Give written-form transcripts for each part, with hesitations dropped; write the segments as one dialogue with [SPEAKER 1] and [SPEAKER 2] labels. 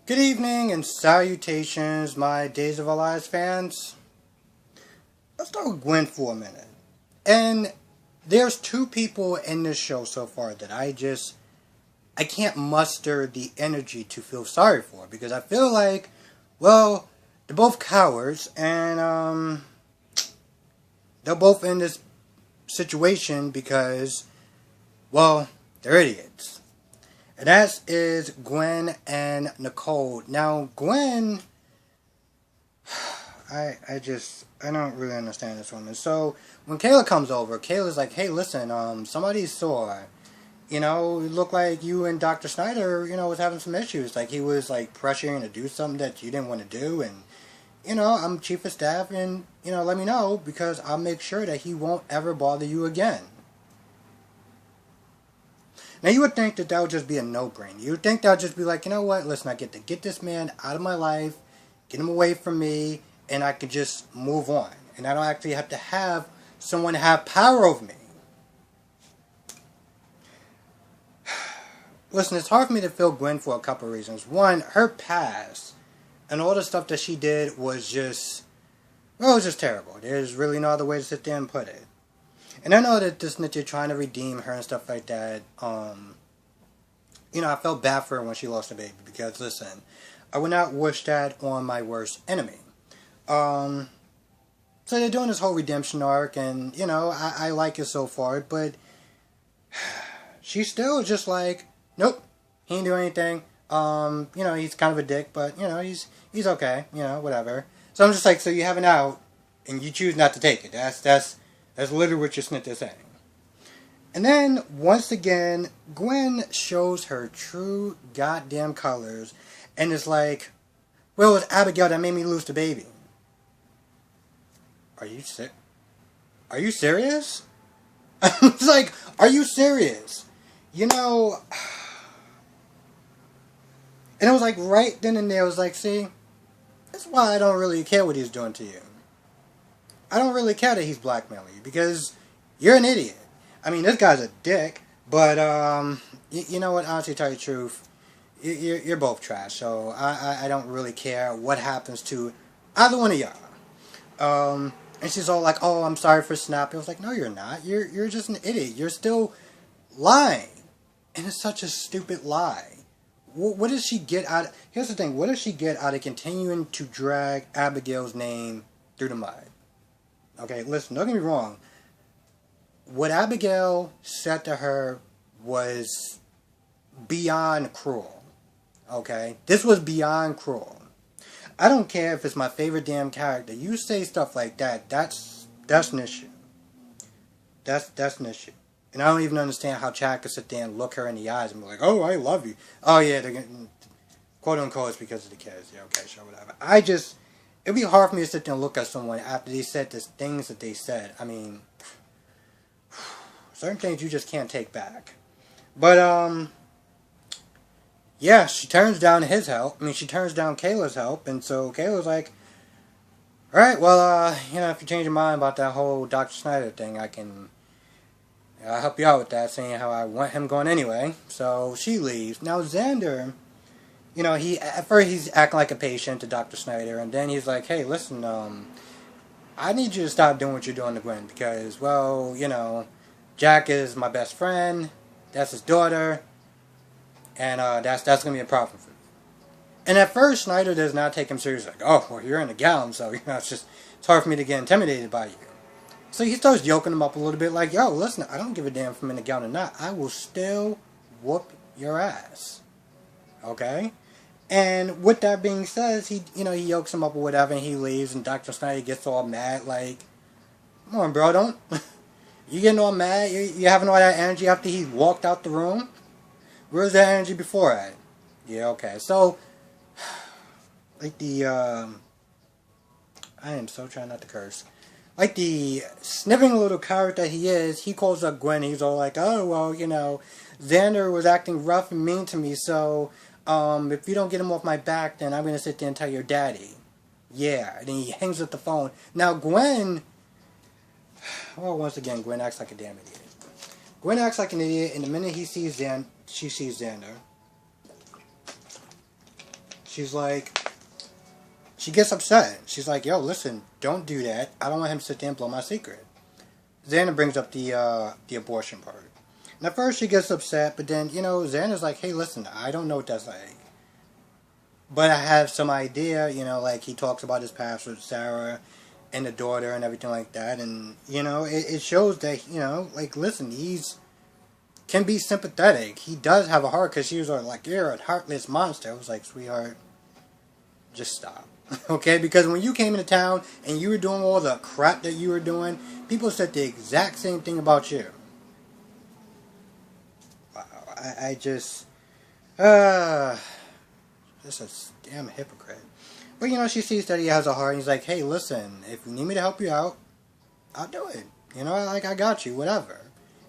[SPEAKER 1] Good evening and salutations, my Days of Our Lives fans. Let's start with Gwen for a minute. And there's two people in this show so far that I can't muster the energy to feel sorry for because I feel like, well, they're both cowards and they're both in this situation because, well, they're idiots. And that is Gwen and Nicole. Now, Gwen, I don't really understand this woman. So, when Kayla comes over, Kayla's like, hey, listen, somebody saw, it looked like you and Dr. Snyder, was having some issues. Like, he was, pressuring to do something that you didn't want to do. And, I'm chief of staff and, let me know because I'll make sure that he won't ever bother you again. Now, you would think that would just be a no-brainer. You would think that would just be like, you know what, listen, I get to get this man out of my life, get him away from me, and I can just move on. And I don't actually have to have someone have power over me. Listen, it's hard for me to feel Gwen for a couple of reasons. One, her past and all the stuff that she did was just, well, it was just terrible. There's really no other way to sit there and put it. And I know that you're trying to redeem her and stuff like that. I felt bad for her when she lost her baby. Because, listen, I would not wish that on my worst enemy. So they're doing this whole redemption arc. And, I like it so far. But she's still just like, nope, he didn't do anything. He's kind of a dick. But, he's okay. Whatever. So I'm just like, so you have an out. And you choose not to take it. That's literally what your snit is saying. And then, once again, Gwen shows her true goddamn colors. And it's like, well, it was Abigail that made me lose the baby. Are you sick? Are you serious? It's like, are you serious? And it was like, right then and there, I was like, see, that's why I don't really care what he's doing to you. I don't really care that he's blackmailing you because you're an idiot. I mean, this guy's a dick, but you know what? Honestly, to tell you the truth, you're both trash. So I don't really care what happens to either one of y'all. And she's all like, "Oh, I'm sorry for snapping." I was like, "No, you're not. You're just an idiot. You're still lying, and it's such a stupid lie." What does she get out? Here's the thing: what does she get out of continuing to drag Abigail's name through the mud? Okay, listen, don't get me wrong. What Abigail said to her was beyond cruel. Okay? This was beyond cruel. I don't care if it's my favorite damn character. You say stuff like that, that's an issue. That's an issue. And I don't even understand how Chad could sit there and look her in the eyes and be like, oh, I love you. Oh, yeah, they're getting, quote unquote, it's because of the kids. Yeah, okay, sure, whatever. It'd be hard for me to sit there and look at someone after they said the things that they said. I mean, certain things you just can't take back. But, yeah, she turns down his help. I mean, she turns down Kayla's help. And so Kayla's like, alright, well, if you change your mind about that whole Dr. Snyder thing, I'll help you out with that, seeing how I want him going anyway. So she leaves. Now, Xander, at first he's acting like a patient to Dr. Snyder, and then he's like, hey, listen, I need you to stop doing what you're doing to Gwen, because, well, Jack is my best friend, that's his daughter, and that's going to be a problem for me. And at first, Snyder does not take him seriously, like, oh, well, you're in a gown, so, it's hard for me to get intimidated by you. So he starts yoking him up a little bit, like, yo, listen, I don't give a damn if I'm in a gown or not, I will still whoop your ass. Okay? And with that being said, he yokes him up or whatever, and he leaves, and Dr. Snyder gets all mad, like, come on, bro, don't, you getting all mad, you having all that energy after he walked out the room? Where's that energy before that? Yeah, okay, so, like I am so trying not to curse, like the sniveling little coward that he is, he calls up Gwen, he's all like, oh, well, Xander was acting rough and mean to me, so, if you don't get him off my back, then I'm going to sit there and tell your daddy. Yeah, and then he hangs up the phone. Now, Gwen, well, once again, Gwen acts like a damn idiot. Gwen acts like an idiot, and the minute she sees Xander, she's like, she gets upset. She's like, yo, listen, don't do that. I don't want him to sit there and blow my secret. Xander brings up the abortion part. And at first she gets upset, but then, Xander's like, hey, listen, I don't know what that's like. But I have some idea, like he talks about his past with Sarah and the daughter and everything like that. And, it shows that, like, listen, can be sympathetic. He does have a heart, because she was like, you're a heartless monster. I was like, sweetheart, just stop. Okay? Because when you came into town and you were doing all the crap that you were doing, people said the exact same thing about you. Wow. I just... just a damn hypocrite. But, she sees that he has a heart, and he's like, hey, listen, if you need me to help you out, I'll do it. I got you, whatever.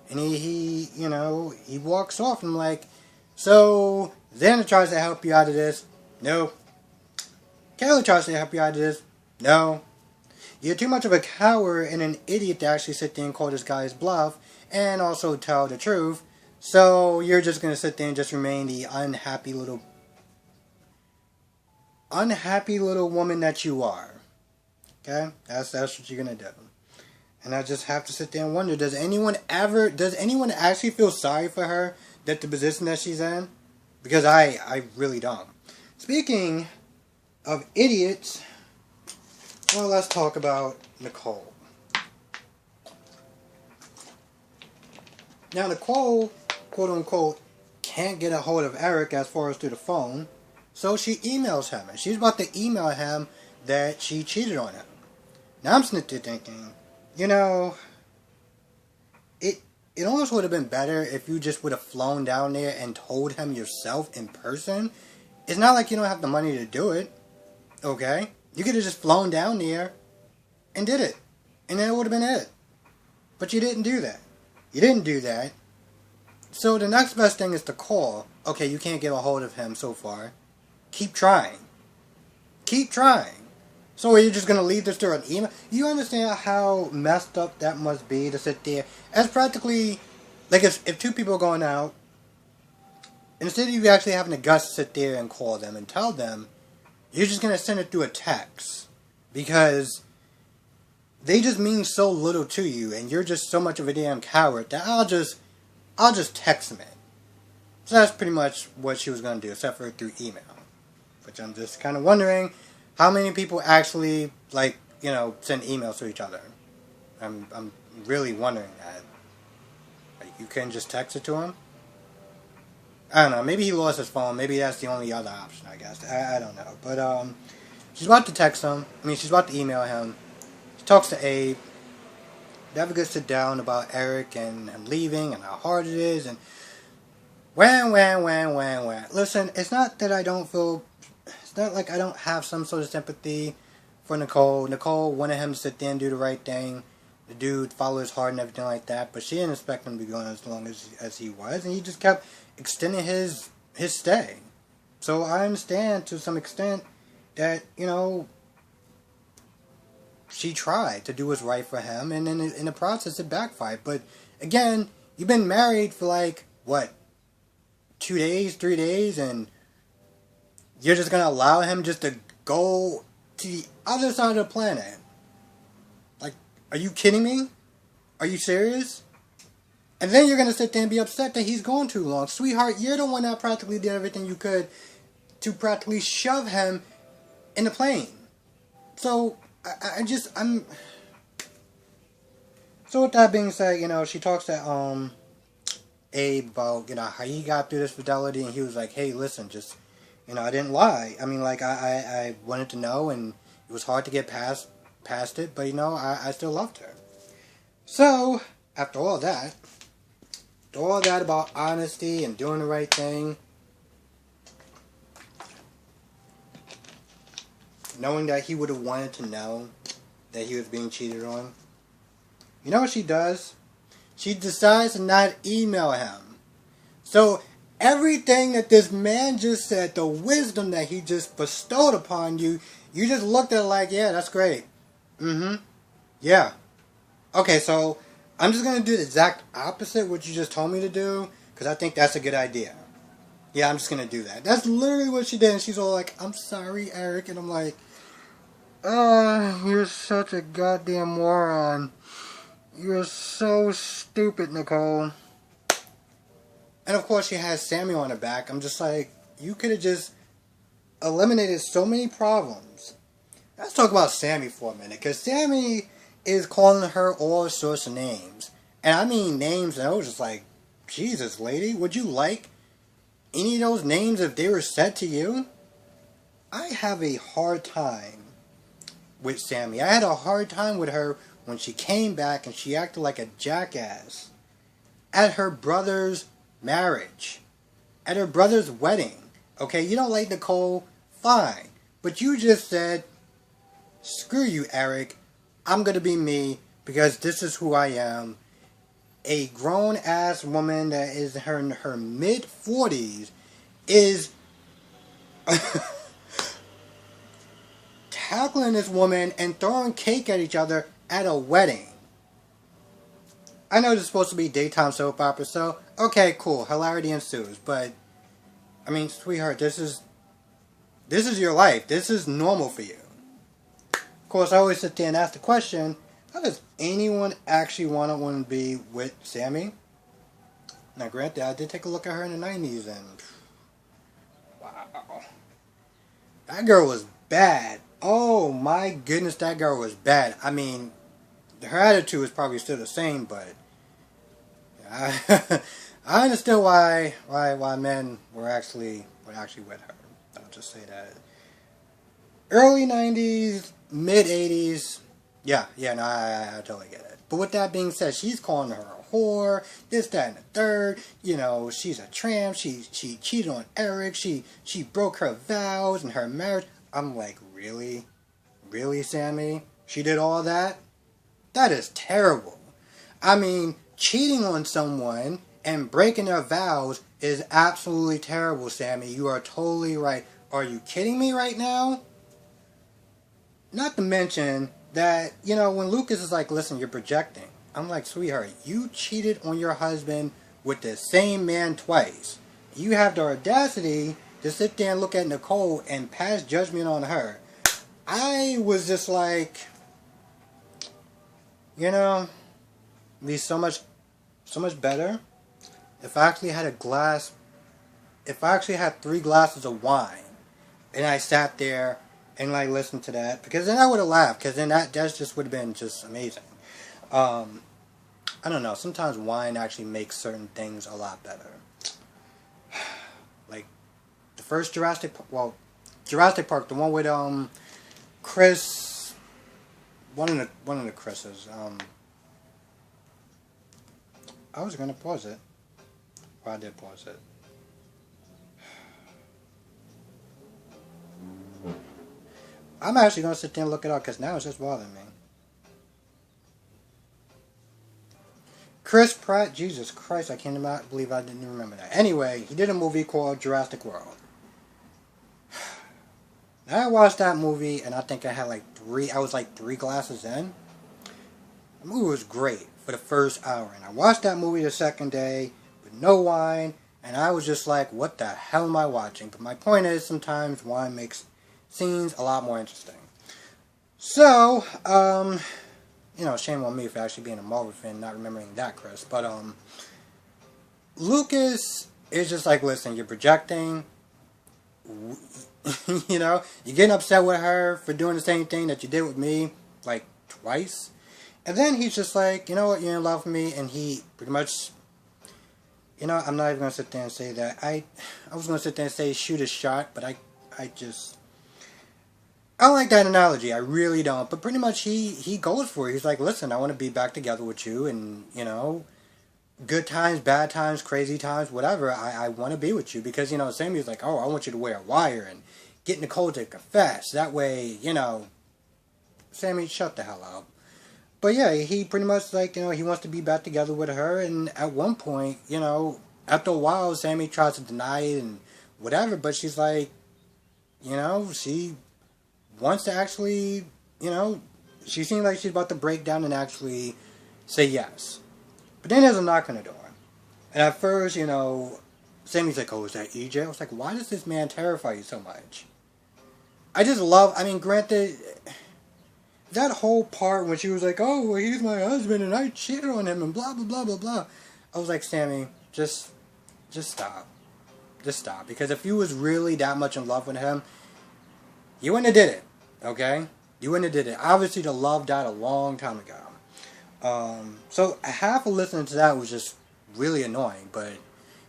[SPEAKER 1] And he walks off, and I'm like, so, Xander tries to help you out of this. No. Kayla tries to help you out of this. No. You're too much of a coward and an idiot to actually sit there and call this guy's bluff, and also tell the truth. So, you're just going to sit there and just remain the unhappy little woman that you are. Okay? That's what you're going to do. And I just have to sit there and wonder, does anyone actually feel sorry for her, that the position that she's in? Because I really don't. Speaking of idiots, well, let's talk about Nicole. Now, Nicole, quote unquote, can't get a hold of Eric as far as through the phone, so she emails him. And she's about to email him that she cheated on him. Now I'm sitting there thinking, it almost would have been better if you just would have flown down there and told him yourself in person. It's not like you don't have the money to do it, okay? You could have just flown down there and did it, and then it would have been it. But you didn't do that. You didn't do that. So the next best thing is to call. Okay, you can't get a hold of him so far. Keep trying. Keep trying. So are you just going to leave this to an email? You understand how messed up that must be to sit there? As practically, like if two people are going out, instead of you actually having the guts to sit there and call them and tell them, you're just going to send it through a text. Because they just mean so little to you, and you're just so much of a damn coward that I'll just text them it. So that's pretty much what she was going to do, except for through email. Which I'm just kind of wondering, how many people actually, send emails to each other? I'm really wondering that. Like, you couldn't just text it to him? I don't know. Maybe he lost his phone. Maybe that's the only other option, I guess. I don't know. But, she's about to text him. She's about to email him. She talks to Abe. They have a good sit down about Eric and him leaving and how hard it is. And wham. Listen, it's not that I don't feel... It's not like I don't have some sort of sympathy for Nicole. Nicole wanted him to sit there and do the right thing. The dude followed his heart and everything like that. But she didn't expect him to be going as long as he was. And he just kept extending his stay. So I understand to some extent that, she tried to do what's right for him. And then in the process, it backfired. But again, you've been married for 2 days, 3 days, and you're just going to allow him just to go to the other side of the planet. Are you kidding me? Are you serious? And then you're going to sit there and be upset that he's gone too long. Sweetheart, you're the one that practically did everything you could to practically shove him in the plane. So, So with that being said, she talks to, Abe about, how he got through this fidelity, and he was like, hey, listen, just... I didn't lie. I wanted to know, and it was hard to get past it, but, I still loved her. So, after all that about honesty and doing the right thing, knowing that he would have wanted to know that he was being cheated on, you know what she does? She decides to not email him. So, everything that this man just said, the wisdom that he just bestowed upon you, you just looked at it like, yeah, that's great. Yeah. Okay, so I'm just going to do the exact opposite what you just told me to do, because I think that's a good idea. Yeah, I'm just gonna do that. That's literally what she did. And she's all like, I'm sorry, Eric. And I'm like, oh, you're such a goddamn moron. You're so stupid, Nicole. And of course, she has Sammy on her back. I'm just like, you could have just eliminated so many problems. Let's talk about Sammy for a minute, because Sammy is calling her all sorts of names. And I mean names, and I was just like, Jesus, lady, would you like any of those names if they were said to you? I have a hard time with Sammy. I had a hard time with her when she came back and she acted like a jackass at her brother's marriage, at her brother's wedding. Okay, you don't like Nicole? Fine. But you just said, screw you, Eric. I'm going to be me because this is who I am. A grown-ass woman that is in her mid-40s is tackling this woman and throwing cake at each other at a wedding. I know this is supposed to be daytime soap opera, so okay, cool, hilarity ensues. But I mean, sweetheart, this is your life. This is normal for you. Of course, I always sit there and ask the question: how does anyone actually want to be with Sammy? Now, granted, I did take a look at her in the '90s, and wow, that girl was bad. Oh my goodness, that girl was bad. I mean, her attitude was probably still the same, but I, I understand why men were actually with her. I'll just say that. Early '90s, mid '80s, yeah, no, I totally get it. But with that being said, she's calling her a whore, this, that, and the third. You know, she's a tramp. She cheated on Eric. She broke her vows and her marriage. I'm like, really, Sammy? She did all that? That is terrible. I mean, cheating on someone and breaking their vows is absolutely terrible, Sammy. You are totally right. Are you kidding me right now? Not to mention that, you know, when Lucas is like, listen, you're projecting. I'm like, sweetheart, you cheated on your husband with the same man twice. You have the audacity to sit there and look at Nicole and pass judgment on her. I was just like, you know, it'd be so much better if I actually had if I actually had 3 glasses of wine and I sat there and like listened to that, because then I would have laughed, because then that just would have been just amazing. I don't know, sometimes wine actually makes certain things a lot better. Like the first Jurassic Park, the one with Chris, one of the Chris's. I was gonna pause it. Well, I did pause it. I'm actually gonna sit there and look it up because now it's just bothering me. Chris Pratt, Jesus Christ, I can't believe I didn't remember that. Anyway, he did a movie called Jurassic World. Now I watched that movie and I think I was like 3 glasses in. The movie was great for the first hour, and I watched that movie the second day with no wine, and I was just like, what the hell am I watching? But my point is, sometimes wine makes scenes a lot more interesting. So, you know, shame on me for actually being a Marvel fan, not remembering that, Chris. But, Lucas is just like, listen, you're projecting. You know, you're getting upset with her for doing the same thing that you did with me, like, twice. And then he's just like, you know what, you're in love with me, and he pretty much, you know, I'm not even going to sit there and say that. I was going to sit there and say shoot a shot, but I don't like that analogy. I really don't. But pretty much he goes for it. He's like, listen, I want to be back together with you, and, you know, good times, bad times, crazy times, whatever, I want to be with you. Because, you know, Sammy's like, oh, I want you to wear a wire and get Nicole to confess. That way, you know, Sammy, shut the hell up. But yeah, he pretty much, like, you know, he wants to be back together with her. And at one point, you know, after a while, Sammy tries to deny it and whatever. But she's like, you know, she wants to actually, you know, she seems like she's about to break down and actually say yes. But then there's a knock on the door. And at first, you know, Sammy's like, oh, is that EJ? I was like, why does this man terrify you so much? I just love, I mean, granted, that whole part when she was like, oh, well, he's my husband and I cheated on him and blah, blah, blah, blah, blah. I was like, Sammy, just stop. Just stop. Because if you was really that much in love with him, you wouldn't have did it. Okay? You wouldn't have did it. Obviously, the love died a long time ago. So half of listening to that was just really annoying. But,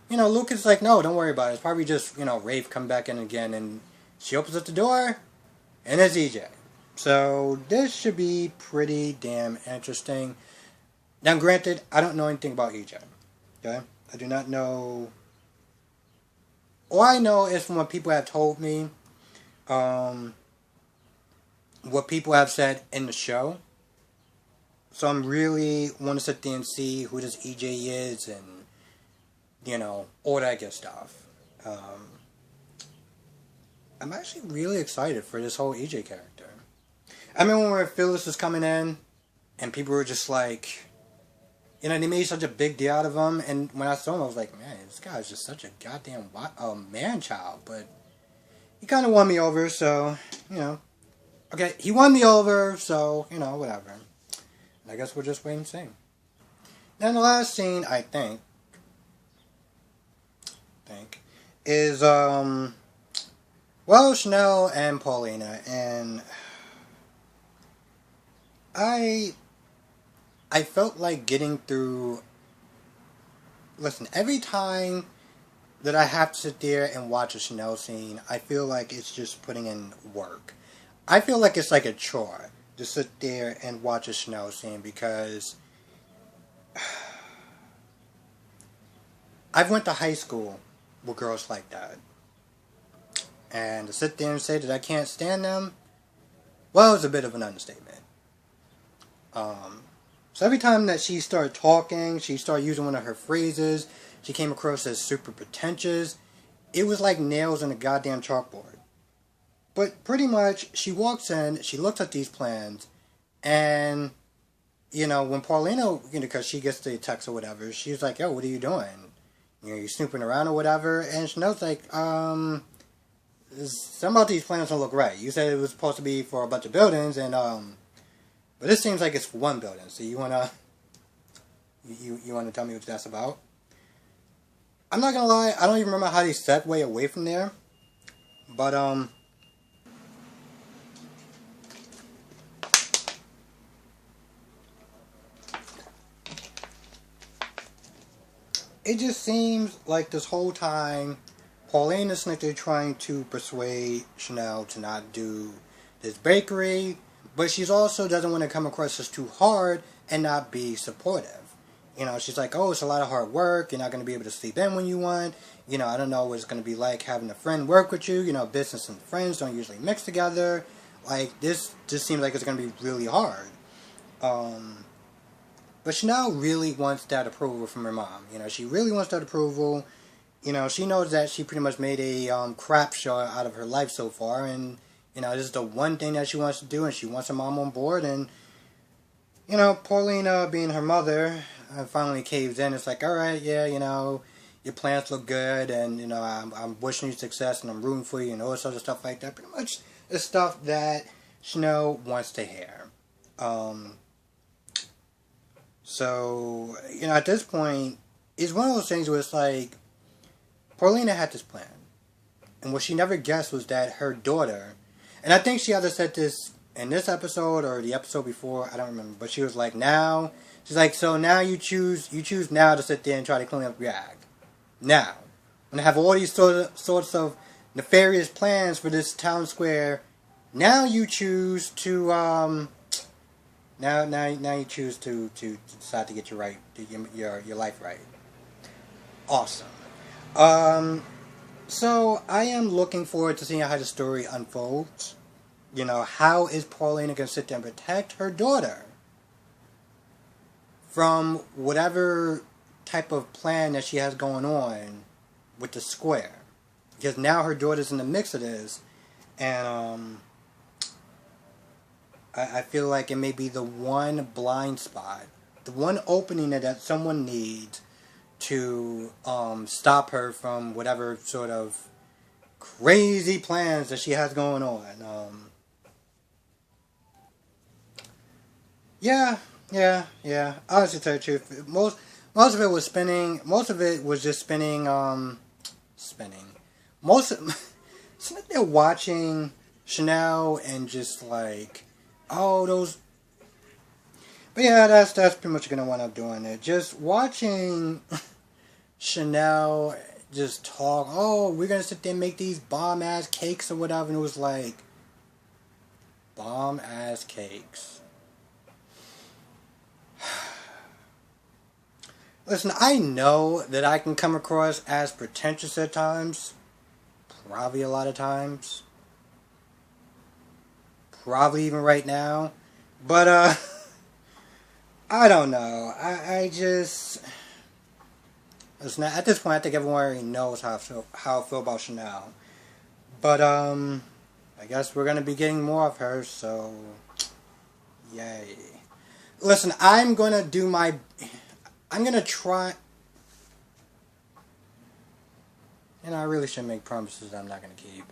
[SPEAKER 1] you know, Lucas is like, no, don't worry about it. It's probably just, you know, Rafe come back in again. And she opens up the door, and it's EJ. So this should be pretty damn interesting. Now, granted, I don't know anything about EJ. Okay? I do not know. All I know is from what people have told me, what people have said in the show. So I'm really want to sit there and see who this EJ is and, you know, all that good stuff. I'm actually really excited for this whole EJ character. I remember when Phyllis was coming in and people were just like, you know, they made such a big deal out of him. And when I saw him, I was like, man, this guy's just such a goddamn man-child. But he kind of won me over, so, you know. Okay, he won me over, so, you know, whatever. I guess we'll just wait and see. Then the last scene, I think, is, well, Chanel and Paulina. And I felt like getting through. Listen, every time that I have to sit there and watch a Chanel scene, I feel like it's just putting in work. I feel like it's like a chore to sit there and watch a Chanel scene because I've went to high school with girls like that. And to sit there and say that I can't stand them, well, it's a bit of an understatement. So every time that she started talking, she started using one of her phrases, she came across as super pretentious. It was like nails in a goddamn chalkboard. But pretty much, she walks in, she looks at these plans, and, you know, when Paulina, you know, because she gets the text or whatever, she's like, yo, what are you doing? You know, you snooping around or whatever? And Chanel's like, some about these plans don't look right. You said it was supposed to be for a bunch of buildings, and, but this seems like it's for one building. So you wanna, you wanna tell me what that's about? I'm not gonna lie, I don't even remember how they segue away from there. But, it just seems like this whole time, Paulina is like they're trying to persuade Chanel to not do this bakery, but she also doesn't want to come across as too hard and not be supportive. You know, she's like, oh, it's a lot of hard work. You're not going to be able to sleep in when you want. You know, I don't know what it's going to be like having a friend work with you. You know, business and friends don't usually mix together. Like, this just seems like it's going to be really hard. But Chanel really wants that approval from her mom. You know, she really wants that approval. You know, she knows that she pretty much made a crap show out of her life so far. And, you know, this is the one thing that she wants to do. And she wants her mom on board. And, you know, Paulina, being her mother, finally caves in. It's like, all right, yeah, you know, your plans look good. And, you know, I'm wishing you success and I'm rooting for you and all this other stuff like that. Pretty much the stuff that Chanel wants to hear. So, you know, at this point, it's one of those things where it's like, Paulina had this plan. And what she never guessed was that her daughter, and I think she either said this in this episode or the episode before, I don't remember, but she was like, now, she's like, so now you choose now to sit there and try to clean up your act. Now, when I have all these sorts of nefarious plans for this town square, now you choose to, Now you choose to decide to get your life right. Awesome. So I am looking forward to seeing how the story unfolds. You know, how is Paulina going to sit there and protect her daughter from whatever type of plan that she has going on with the square? Because now her daughter's in the mix of this, and I feel like it may be the one blind spot, the one opening that someone needs to stop her from whatever sort of crazy plans that she has going on. Yeah, yeah. Honestly, to tell you the truth, most of it was spinning. Most of it was just spinning. Spinning. Most of, sitting there watching Chanel and just like, oh, those. But yeah, that's pretty much gonna wind up doing it. Just watching Chanel just talk. Oh, we're gonna sit there and make these bomb ass cakes or whatever, and it was like bomb ass cakes. Listen, I know that I can come across as pretentious at times. Probably a lot of times. Probably even right now. But, I don't know. I just... Listen, at this point, I think everyone already knows how I feel about Chanel. But, I guess we're going to be getting more of her, so... Yay. Listen, I'm going to do my... I'm going to try... And I really shouldn't make promises I'm not going to keep.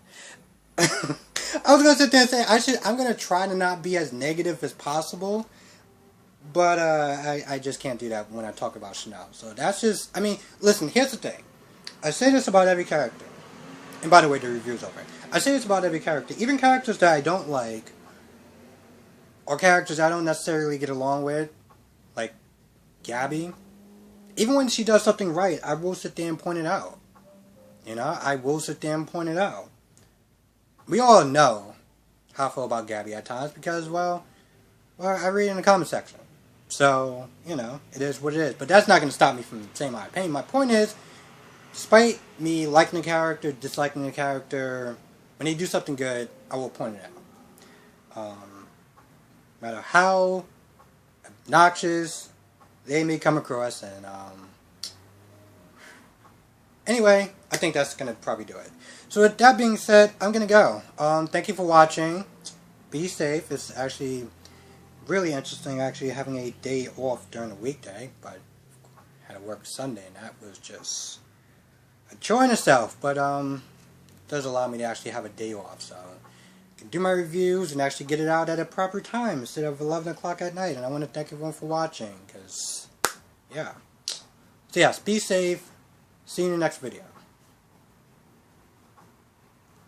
[SPEAKER 1] I was going to sit there and say, I'm going to try to not be as negative as possible. But I just can't do that when I talk about Chanel. So that's just... I mean, listen, here's the thing. I say this about every character. And by the way, the review's over. I say this about every character. Even characters that I don't like, or characters I don't necessarily get along with, like Gabby. Even when she does something right, I will sit there and point it out. You know, I will sit there and point it out. We all know how I feel about Gabby at times because, well, I read it in the comment section. So, you know, it is what it is. But that's not going to stop me from saying my opinion. My point is, despite me liking the character, disliking the character, when they do something good, I will point it out. No matter how obnoxious they may come across, and anyway, I think that's going to probably do it. So with that being said, I'm going to go. Thank you for watching. Be safe. It's actually really interesting actually having a day off during the weekday, but I had to work Sunday, and that was just a chore in itself, but it does allow me to actually have a day off, so I can do my reviews and actually get it out at a proper time instead of 11 o'clock at night. And I want to thank everyone for watching, because, yeah. So yes, be safe. See you in the next video.